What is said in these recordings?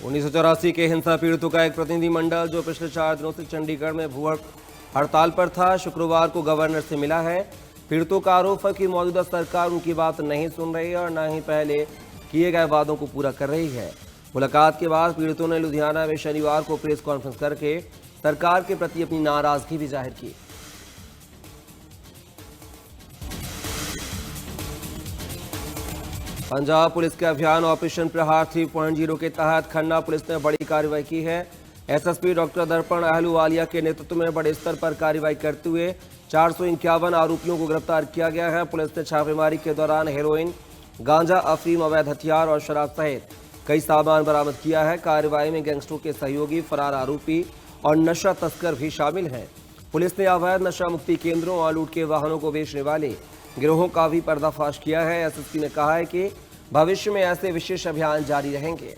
1984 के हिंसा पीड़ितों का एक प्रतिनिधिमंडल जो पिछले 4 दिनों से चंडीगढ़ में भूख हड़ताल पर था, शुक्रवार को गवर्नर से मिला है। पीड़ितों का आरोप है कि मौजूदा सरकार उनकी बात नहीं सुन रही है और न ही पहले किए गए वादों को पूरा कर रही है। मुलाकात के बाद पीड़ितों ने लुधियाना में शनिवार को प्रेस कॉन्फ्रेंस करके सरकार के प्रति अपनी नाराजगी भी जाहिर की। पंजाब पुलिस के अभियान ऑपरेशन प्रहार 3.0 के तहत खन्ना पुलिस ने बड़ी कार्रवाई की है। एसएसपी डॉक्टर दर्पण अहलूवालिया के नेतृत्व में बड़े स्तर पर कार्रवाई करते हुए 451 आरोपियों को गिरफ्तार किया गया है। पुलिस ने छापेमारी के दौरान हेरोइन, गांजा, अफीम, अवैध हथियार और शराब सहित कई सामान बरामद किया है। कार्रवाई में गैंगस्टरों के सहयोगी, फरार आरोपी और नशा तस्कर भी शामिल हैं। पुलिस ने अवैध नशा मुक्ति केंद्रों और लूट के वाहनों को बेचने वाले गिरोहों का भी पर्दाफाश किया है। एसएसपी ने कहा है कि भविष्य में ऐसे विशेष अभियान जारी रहेंगे।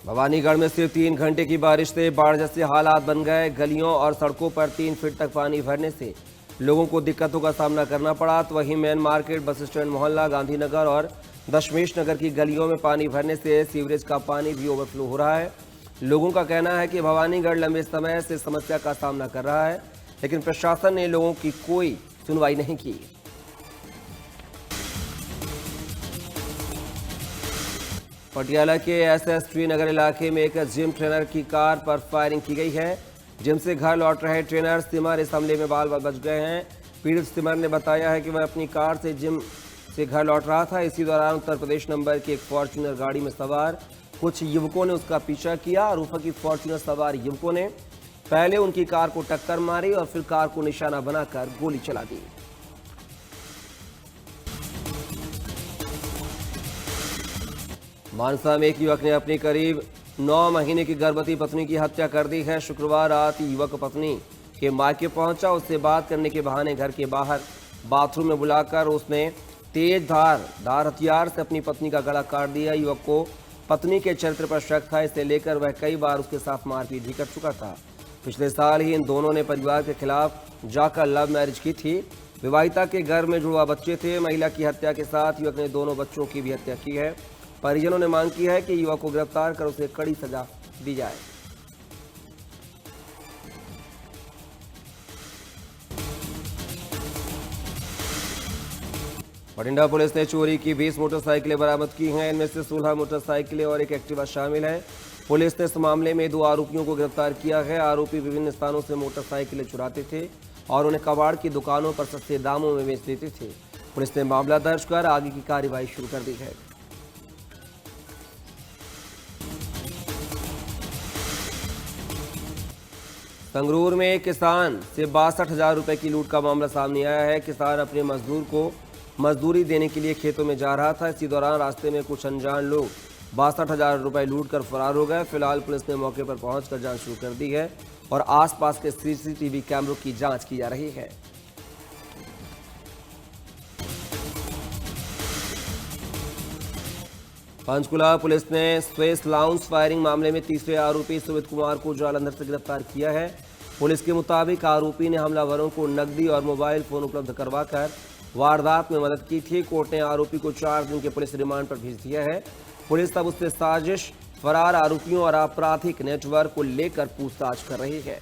भवानीगढ़ में सिर्फ 3 घंटे की बारिश से बाढ़ जैसे हालात बन गए। गलियों और सड़कों पर 3 फीट तक पानी भरने से लोगों को दिक्कतों का सामना करना पड़ा। तो वहीं मेन मार्केट, बस स्टैंड मोहल्ला, गांधीनगर और दशमेश नगर की गलियों में पानी भरने से सीवरेज का पानी भी ओवरफ्लो हो रहा है। लोगों का कहना है कि भवानीगढ़ लंबे समय से समस्या का सामना कर रहा है, लेकिन प्रशासन ने लोगों की कोई सुनवाई नहीं की। पटियाला के एसएस श्रीनगर इलाके में एक जिम ट्रेनर की कार पर फायरिंग की गई है। जिम से घर लौट रहे ट्रेनर सिमर इस हमले में बाल बच गए हैं। पीड़ित सिमर ने बताया है कि वह अपनी कार से जिम से घर लौट रहा था। इसी दौरान उत्तर प्रदेश नंबर की एक फॉर्च्यूनर गाड़ी में सवार कुछ युवकों ने उसका पीछा किया। आरोप है कि फॉर्च्यूनर सवार युवकों ने पहले उनकी कार को टक्कर मारी और फिर कार को निशाना बनाकर गोली चला दी। मानसा में एक युवक ने अपनी करीब 9 महीने की गर्भवती पत्नी की हत्या कर दी है। शुक्रवार रात युवक पत्नी के मायके पहुंचा। उससे बात करने के बहाने घर के बाहर बाथरूम में बुलाकर उसने तेज धार हथियार से अपनी पत्नी का गला काट दिया। युवक को पत्नी के चरित्र पर शक था, इसे लेकर वह कई बार उसके साथ मारपीट भी कर चुका था। पिछले साल ही इन दोनों ने परिवार के खिलाफ जाकर लव मैरिज की थी। विवाहिता के घर में जुड़वा बच्चे थे। महिला की हत्या के साथ युवक ने दोनों बच्चों की भी हत्या की है। परिजनों ने मांग की है कि युवक को गिरफ्तार कर उसे कड़ी सजा दी जाए। बठिंडा पुलिस ने चोरी की 20 मोटरसाइकिलें बरामद की हैं। इनमें से 16 मोटरसाइकिलें और एक एक्टिवा शामिल है। पुलिस ने इस मामले में 2 आरोपियों को गिरफ्तार किया है। आरोपी विभिन्न स्थानों से मोटरसाइकिलें चुराते थे और उन्हें कबाड़ की दुकानों पर सस्ते दामों में बेच देते थे। पुलिस ने मामला दर्ज कर आगे की कार्रवाई शुरू कर दी है। संगरूर में एक किसान से 62,000 रुपए की लूट का मामला सामने आया है। किसान अपने मजदूर को मजदूरी देने के लिए खेतों में जा रहा था। इसी दौरान रास्ते में कुछ अनजान लोग 62,000 रुपए लूट कर फरार हो गए। फिलहाल पुलिस ने मौके पर पहुंचकर जांच शुरू कर दी है और आसपास के सीसीटीवी कैमरों की जांच की जा रही है। पंचकुला पुलिस ने स्वेस लाउंज फायरिंग मामले में तीसरे आरोपी सुमित कुमार को जालंधर से गिरफ्तार किया है। पुलिस के मुताबिक आरोपी ने हमलावरों को नकदी और मोबाइल फोन उपलब्ध करवाकर वारदात में मदद की थी। कोर्ट ने आरोपी को 4 दिन के पुलिस रिमांड पर भेज दिया है। पुलिस अब उससे साजिश, फरार आरोपियों और आपराधिक नेटवर्क को लेकर पूछताछ कर रही है।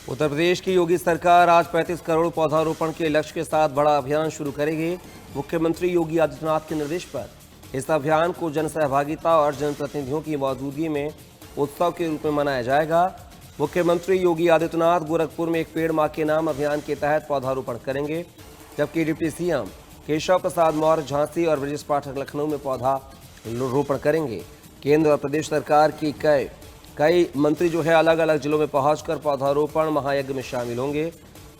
उत्तर प्रदेश की योगी सरकार आज 35 करोड़ पौधारोपण के लक्ष्य के साथ बड़ा अभियान शुरू करेगी। मुख्यमंत्री योगी आदित्यनाथ के निर्देश पर इस अभियान को जन सहभागिता और जनप्रतिनिधियों की मौजूदगी में उत्सव के रूप में मनाया जाएगा। मुख्यमंत्री योगी आदित्यनाथ गोरखपुर में एक पेड़ मां के नाम अभियान के तहत पौधारोपण करेंगे, जबकि डिप्टी सीएम केशव प्रसाद मौर्य झांसी और ब्रजेश पाठक लखनऊ में पौधा रोपण करेंगे। केंद्र और प्रदेश सरकार की कई मंत्री जो है अलग अलग जिलों में पहुंचकर पौधारोपण महायज्ञ में शामिल होंगे।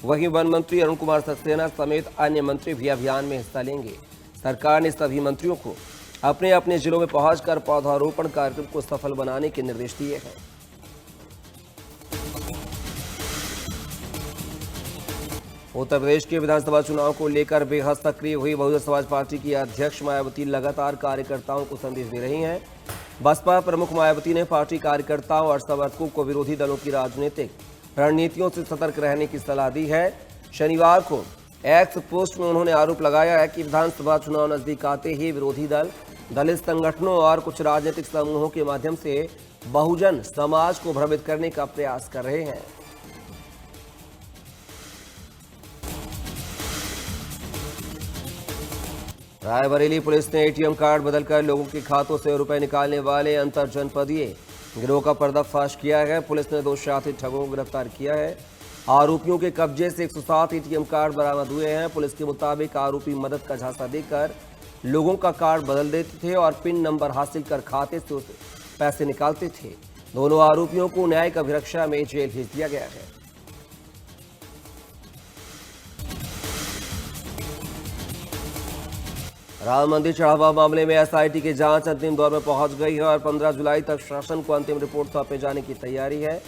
वहीं वन मंत्री अरुण कुमार सक्सेना समेत अन्य मंत्री भी अभियान में हिस्सा लेंगे। सरकार ने सभी मंत्रियों को अपने अपने जिलों में पहुंचकर पौधारोपण कार्यक्रम को सफल बनाने के निर्देश दिए हैं। उत्तर प्रदेश के विधानसभा चुनाव को लेकर बेहद सक्रिय हुई बहुजन समाज पार्टी की अध्यक्ष मायावती लगातार कार्यकर्ताओं को संदेश दे रही हैं। बसपा प्रमुख मायावती ने पार्टी कार्यकर्ताओं और समर्थकों को विरोधी दलों की राजनीतिक रणनीतियों से सतर्क रहने की सलाह दी है। शनिवार को एक्स पोस्ट में उन्होंने आरोप लगाया है कि विधानसभा चुनाव नजदीक आते ही विरोधी दल दलित संगठनों और कुछ राजनीतिक समूहों के माध्यम से बहुजन समाज को भ्रमित करने का प्रयास कर रहे हैं। रायबरेली पुलिस ने एटीएम कार्ड बदलकर लोगों के खातों से रुपए निकालने वाले अंतर जनपदीय गिरोह का पर्दाफाश किया है। पुलिस ने 2 शातिर ठगों को गिरफ्तार किया है। आरोपियों के कब्जे से 107 एटीएम कार्ड बरामद हुए हैं। पुलिस के मुताबिक आरोपी मदद का झांसा देकर लोगों का कार्ड बदल देते थे और पिन नंबर हासिल कर खाते से पैसे निकालते थे। दोनों आरोपियों को न्यायिक अभिरक्षा में जेल भेज दिया गया है। राम मंदिर चढ़ावा मामले में एसआईटी की जांच अंतिम दौर में पहुंच गई है और 15 जुलाई तक शासन को अंतिम रिपोर्ट सौंपे जाने की तैयारी है।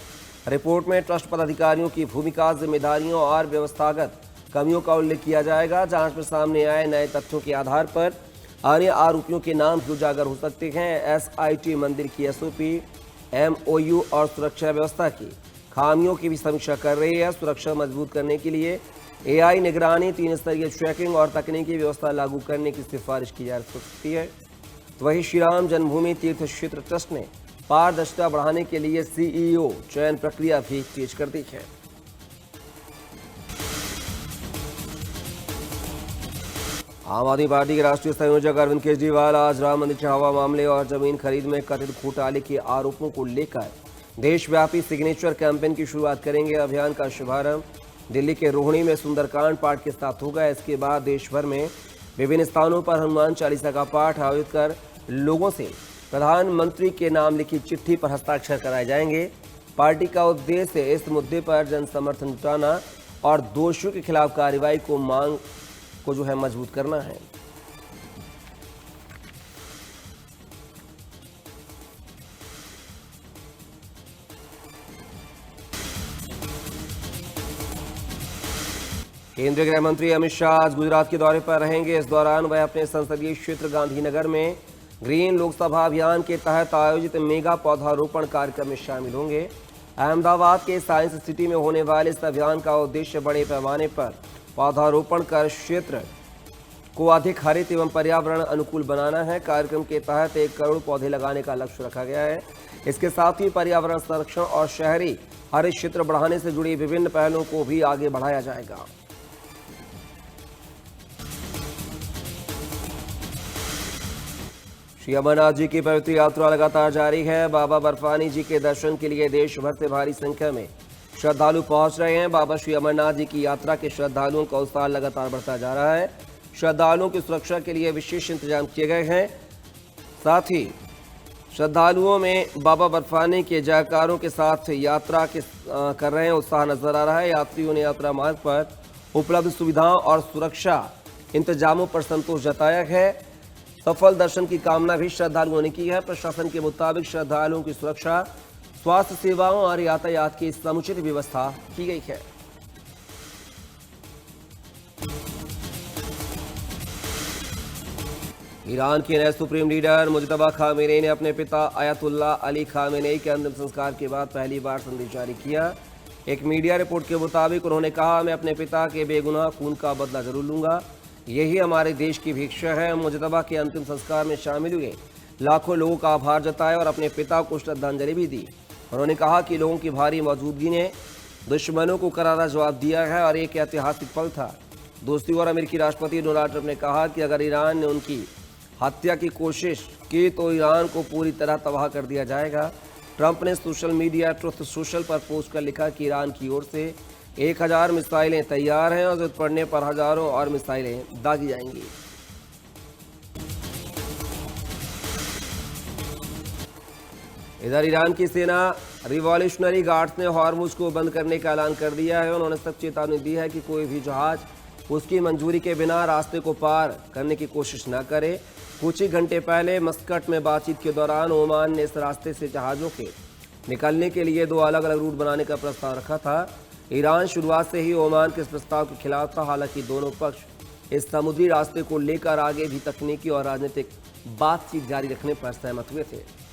रिपोर्ट में ट्रस्ट पदाधिकारियों की भूमिका, जिम्मेदारियों और व्यवस्थागत कमियों का उल्लेख किया जाएगा। जांच में सामने आए नए तथ्यों के आधार पर अन्य आरोपियों के नाम भी उजागर हो सकते हैं। एसआईटी मंदिर की एसओपी, एमओयू और सुरक्षा व्यवस्था की खामियों की भी समीक्षा कर रही है। सुरक्षा मजबूत करने के लिए एआई निगरानी, 3 स्तरीय चेकिंग और तकनीकी व्यवस्था लागू करने की सिफारिश की जा सकती है। तो वहीं श्री राम जन्मभूमि तीर्थ क्षेत्र ट्रस्ट ने पारदर्शिता बढ़ाने के लिए सीईओ चयन प्रक्रिया भी तेज कर दी है। आम आदमी पार्टी के राष्ट्रीय संयोजक अरविंद केजरीवाल आज राम मंदिर चढ़ावा मामले और जमीन खरीद में कथित घोटाले के आरोपों को लेकर देशव्यापी सिग्नेचर कैंपेन की शुरुआत करेंगे। अभियान का शुभारंभ दिल्ली के रोहिणी में सुंदरकांड पाठ के साथ होगा। इसके बाद देश भर में विभिन्न स्थानों पर हनुमान चालीसा का पाठ आयोजित कर लोगों से प्रधानमंत्री के नाम लिखी चिट्ठी पर हस्ताक्षर कराए जाएंगे। पार्टी का उद्देश्य इस मुद्दे पर जन समर्थन जुटाना और दोषियों के खिलाफ कार्रवाई को मांग को मजबूत करना है। केंद्रीय गृह मंत्री अमित शाह आज गुजरात के दौरे पर रहेंगे। इस दौरान वह अपने संसदीय क्षेत्र गांधीनगर में ग्रीन लोकसभा अभियान के तहत आयोजित मेगा पौधारोपण कार्यक्रम में शामिल होंगे। अहमदाबाद के साइंस सिटी में होने वाले इस अभियान का उद्देश्य बड़े पैमाने पर पौधारोपण कर क्षेत्र को अधिक हरित एवं पर्यावरण अनुकूल बनाना है। कार्यक्रम के तहत 1 करोड़ पौधे लगाने का लक्ष्य रखा गया है। इसके साथ ही पर्यावरण संरक्षण और शहरी हरित क्षेत्र बढ़ाने से जुड़ी विभिन्न पहलों को भी आगे बढ़ाया जाएगा। श्री अमरनाथ जी की पवित्र यात्रा लगातार जारी है। बाबा बर्फानी जी के दर्शन के लिए देश भर से भारी संख्या में श्रद्धालु पहुंच रहे हैं। बाबा श्री अमरनाथ जी की यात्रा के श्रद्धालुओं का उत्साह लगातार बढ़ता जा रहा है। श्रद्धालुओं की सुरक्षा के लिए विशेष इंतजाम किए गए हैं। साथ ही श्रद्धालुओं में बाबा बर्फानी के जयकारों के साथ यात्रा कर रहे हैं उत्साह नजर आ रहा है। यात्रियों ने यात्रा मार्ग पर उपलब्ध सुविधाओं और सुरक्षा इंतजामों पर संतोष जताया है। सफल दर्शन की कामना भी श्रद्धालुओं ने की है। प्रशासन के मुताबिक श्रद्धालुओं की सुरक्षा, स्वास्थ्य सेवाओं और यातायात की समुचित व्यवस्था की गई है। ईरान के नए सुप्रीम लीडर मुजतबा खामेनेई ने अपने पिता अयतुल्ला अली खामेनेई के अंतिम संस्कार के बाद पहली बार संदेश जारी किया। एक मीडिया रिपोर्ट के मुताबिक उन्होंने कहा, मैं अपने पिता के बेगुनाह खून का बदला जरूर लूंगा। यही हमारे देश की भिक्षा है। मुजतबा के अंतिम संस्कार में शामिल हुए लाखों लोगों का आभार जताया और अपने पिता को श्रद्धांजलि भी दी। उन्होंने कहा कि लोगों की भारी मौजूदगी ने दुश्मनों को करारा जवाब दिया है और एक ऐतिहासिक पल था। दूसरी ओर अमेरिकी राष्ट्रपति डोनाल्ड ट्रंप ने कहा कि अगर ईरान ने उनकी हत्या की कोशिश की तो ईरान को पूरी तरह तबाह कर दिया जाएगा। ट्रंप ने सोशल मीडिया ट्रुथ सोशल पर पोस्ट कर लिखा कि ईरान की ओर से 1000 मिसाइलें तैयार हैं और जरूरत पड़ने पर हजारों और मिसाइलें दागी जाएंगी। इधर ईरान की सेना रिवॉल्यूशनरी गार्ड्स ने हॉर्मुज को बंद करने का ऐलान कर दिया है। उन्होंने सख्त चेतावनी दी है कि कोई भी जहाज उसकी मंजूरी के बिना रास्ते को पार करने की कोशिश न करे। कुछ ही घंटे पहले मस्कट में बातचीत के दौरान ओमान ने इस रास्ते से जहाज़ों के निकलने के लिए 2 अलग अलग रूट बनाने का प्रस्ताव रखा था। ईरान शुरुआत से ही ओमान के इस प्रस्ताव के खिलाफ था। हालांकि दोनों पक्ष इस समुद्री रास्ते को लेकर आगे भी तकनीकी और राजनीतिक बातचीत जारी रखने पर सहमत हुए थे।